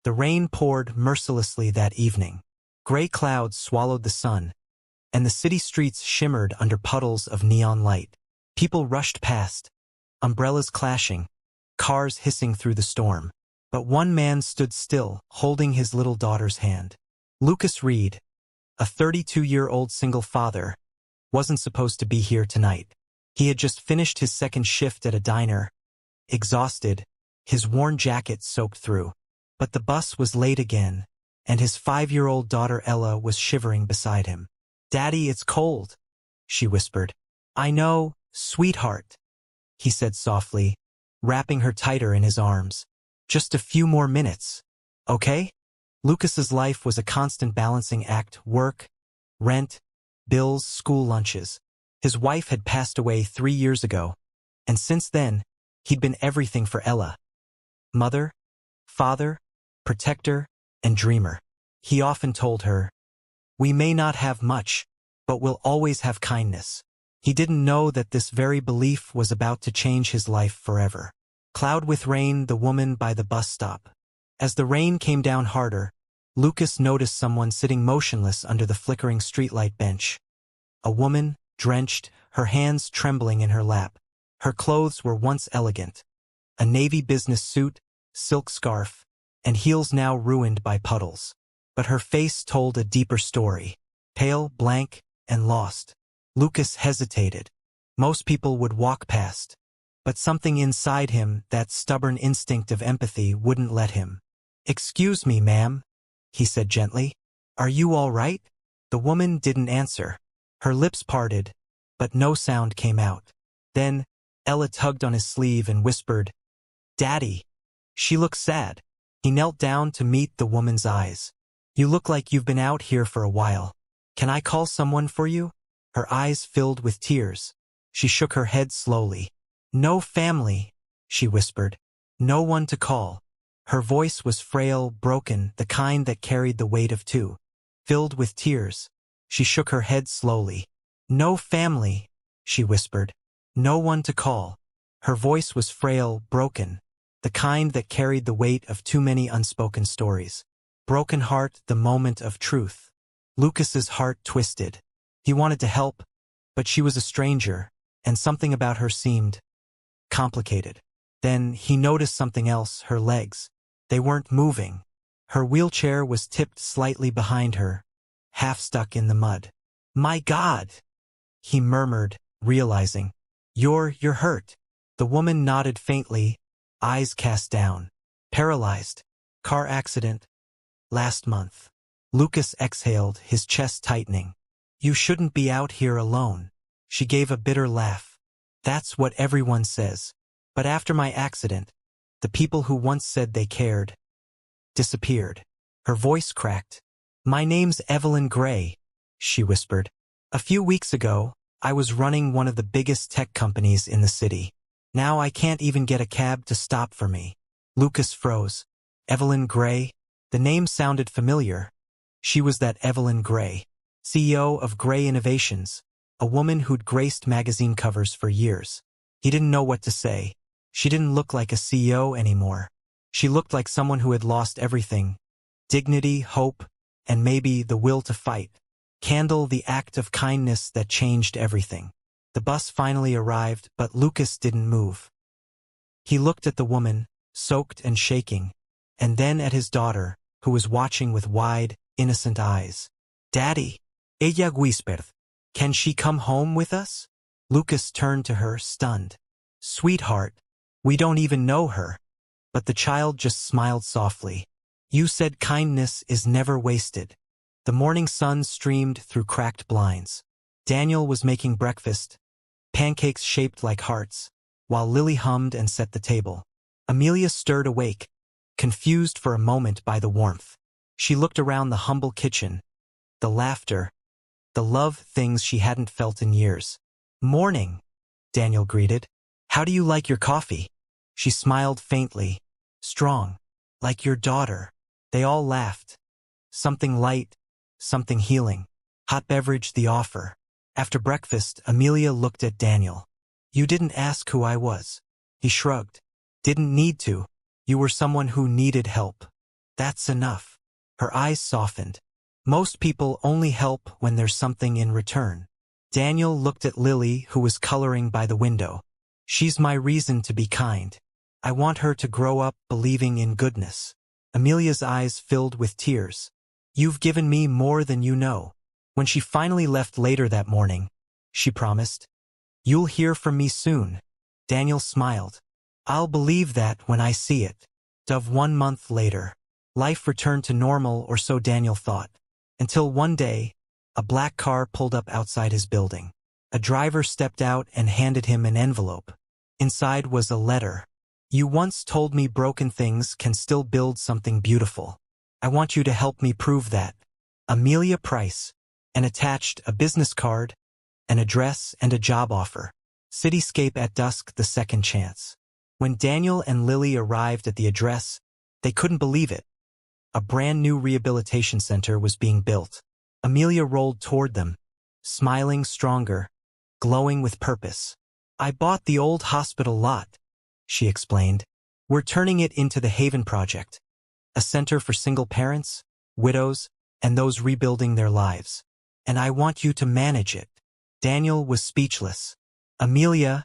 The rain poured mercilessly that evening. Gray clouds swallowed the sun, and the city streets shimmered under puddles of neon light. People rushed past, umbrellas clashing, cars hissing through the storm. But one man stood still, holding his little daughter's hand. Lucas Reed, a 32-year-old single father, wasn't supposed to be here tonight. He had just finished his second shift at a diner, exhausted, his worn jacket soaked through. But the bus was late again, and his 5-year-old daughter Ella was shivering beside him. "Daddy, it's cold," she whispered. "I know, sweetheart," he said softly, wrapping her tighter in his arms. "Just a few more minutes, okay?" Lucas's life was a constant balancing act: work, rent, bills, school lunches. His wife had passed away 3 years ago, and since then, he'd been everything for Ella. Mother, father, protector, and dreamer. He often told her, "We may not have much, but we'll always have kindness." He didn't know that this very belief was about to change his life forever. Cloud with rain, the woman by the bus stop. As the rain came down harder, Lucas noticed someone sitting motionless under the flickering streetlight bench. A woman, drenched, her hands trembling in her lap. Her clothes were once elegant. A navy business suit, silk scarf, and heels now ruined by puddles. But her face told a deeper story. Pale, blank, and lost. Lucas hesitated. Most people would walk past. But something inside him, that stubborn instinct of empathy, wouldn't let him. "Excuse me, ma'am," he said gently. "Are you all right?" The woman didn't answer. Her lips parted, but no sound came out. Then, Ella tugged on his sleeve and whispered, "Daddy." She looked sad. He knelt down to meet the woman's eyes. "You look like you've been out here for a while. Can I call someone for you?" Her eyes filled with tears. She shook her head slowly. "No family," she whispered. "No one to call." Her voice was frail, broken, the kind that carried the weight of two. Filled with tears, she shook her head slowly. "No family," she whispered. "No one to call." Her voice was frail, broken, the kind that carried the weight of too many unspoken stories. Broken heart, the moment of truth. Lucas's heart twisted. He wanted to help, but she was a stranger, and something about her seemed complicated. Then he noticed something else: her legs. They weren't moving. Her wheelchair was tipped slightly behind her, half stuck in the mud. "My God," he murmured, realizing. You're hurt." The woman nodded faintly, eyes cast down. "Paralyzed. Car accident. Last month." Lucas exhaled, his chest tightening. "You shouldn't be out here alone." She gave a bitter laugh. "That's what everyone says. But after my accident, the people who once said they cared disappeared." Her voice cracked. "My name's Evelyn Gray," she whispered. "A few weeks ago, I was running one of the biggest tech companies in the city. Now I can't even get a cab to stop for me." Lucas froze. Evelyn Gray? The name sounded familiar. She was that Evelyn Gray, CEO of Gray Innovations, a woman who'd graced magazine covers for years. He didn't know what to say. She didn't look like a CEO anymore. She looked like someone who had lost everything: dignity, hope, and maybe the will to fight. Candle, the act of kindness that changed everything. The bus finally arrived, but Lucas didn't move. He looked at the woman, soaked and shaking, and then at his daughter, who was watching with wide, innocent eyes. "Daddy," ella whispered. "Can she come home with us?" Lucas turned to her, stunned. "Sweetheart, we don't even know her." But the child just smiled softly. "You said kindness is never wasted." The morning sun streamed through cracked blinds. Daniel was making breakfast, pancakes shaped like hearts, while Lily hummed and set the table. Amelia stirred awake, confused for a moment by the warmth. She looked around the humble kitchen, the laughter, the love, things she hadn't felt in years. "Morning," Daniel greeted. "How do you like your coffee?" She smiled faintly. "Strong. Like your daughter." They all laughed. Something light, something healing. Hot beverage the offer. After breakfast, Amelia looked at Daniel. "You didn't ask who I was." He shrugged. "Didn't need to. You were someone who needed help." That's enough. Her eyes softened. Most people only help when there's something in return. Daniel looked at Lily, who was coloring by the window. She's my reason to be kind. I want her to grow up believing in goodness. Amelia's eyes filled with tears. You've given me more than you know. When she finally left later that morning, she promised, You'll hear from me soon. Daniel smiled. I'll believe that when I see it. 1 month later, life returned to normal, or so Daniel thought. Until one day, a black car pulled up outside his building. A driver stepped out and handed him an envelope. Inside was a letter. You once told me broken things can still build something beautiful. I want you to help me prove that. Amelia Price. And attached a business card, an address, and a job offer. Cityscape at dusk, the second chance. When Daniel and Lily arrived at the address, they couldn't believe it. A brand new rehabilitation center was being built. Amelia rolled toward them, smiling stronger, glowing with purpose. I bought the old hospital lot, she explained. We're turning it into the Haven Project, a center for single parents, widows, and those rebuilding their lives. And I want you to manage it. Daniel was speechless. Amelia,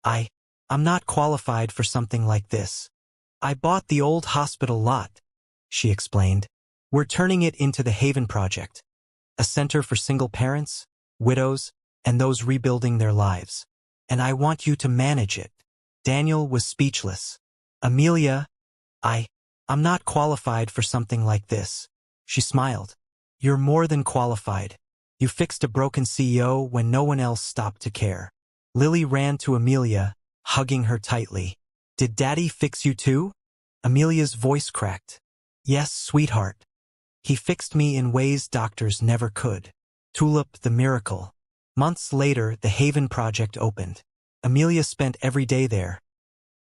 I'm not qualified for something like this. I bought the old hospital lot, she explained. We're turning it into the Haven Project, a center for single parents, widows, and those rebuilding their lives. And I want you to manage it. Daniel was speechless. Amelia, I'm not qualified for something like this. She smiled. You're more than qualified. You fixed a broken CEO when no one else stopped to care. Lily ran to Amelia, hugging her tightly. Did Daddy fix you too? Amelia's voice cracked. Yes, sweetheart. He fixed me in ways doctors never could. Tulip the miracle. Months later, the Haven Project opened. Amelia spent every day there,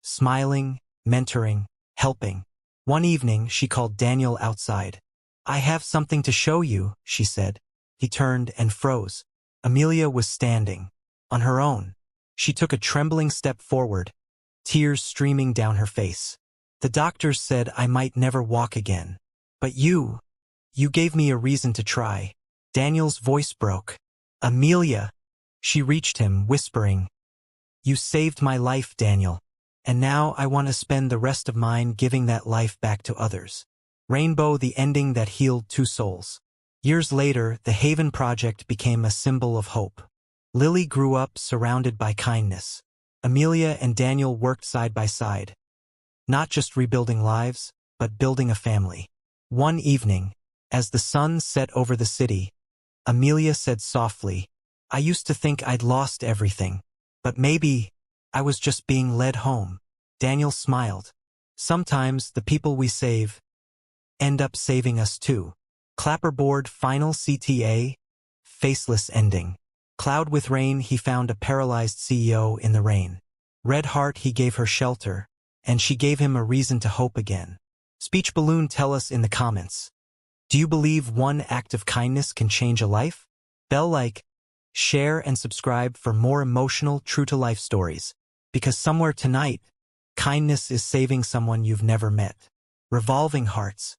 smiling, mentoring, helping. One evening, she called Daniel outside. I have something to show you, she said. He turned and froze. Amelia was standing, on her own. She took a trembling step forward, tears streaming down her face. The doctors said I might never walk again. But you gave me a reason to try. Daniel's voice broke. Amelia. She reached him, whispering, You saved my life, Daniel. And now I want to spend the rest of mine giving that life back to others. Rainbow, the ending that healed two souls. Years later, the Haven Project became a symbol of hope. Lily grew up surrounded by kindness. Amelia and Daniel worked side by side, not just rebuilding lives, but building a family. One evening, as the sun set over the city, Amelia said softly, I used to think I'd lost everything, but maybe I was just being led home. Daniel smiled. Sometimes the people we save end up saving us too. Clapperboard final CTA, faceless ending. Cloud with rain, he found a paralyzed CEO in the rain. Red heart, he gave her shelter, and she gave him a reason to hope again. Speech balloon, tell us in the comments. Do you believe one act of kindness can change a life? Bell like, share and subscribe for more emotional, true-to-life stories. Because somewhere tonight, kindness is saving someone you've never met. Revolving hearts.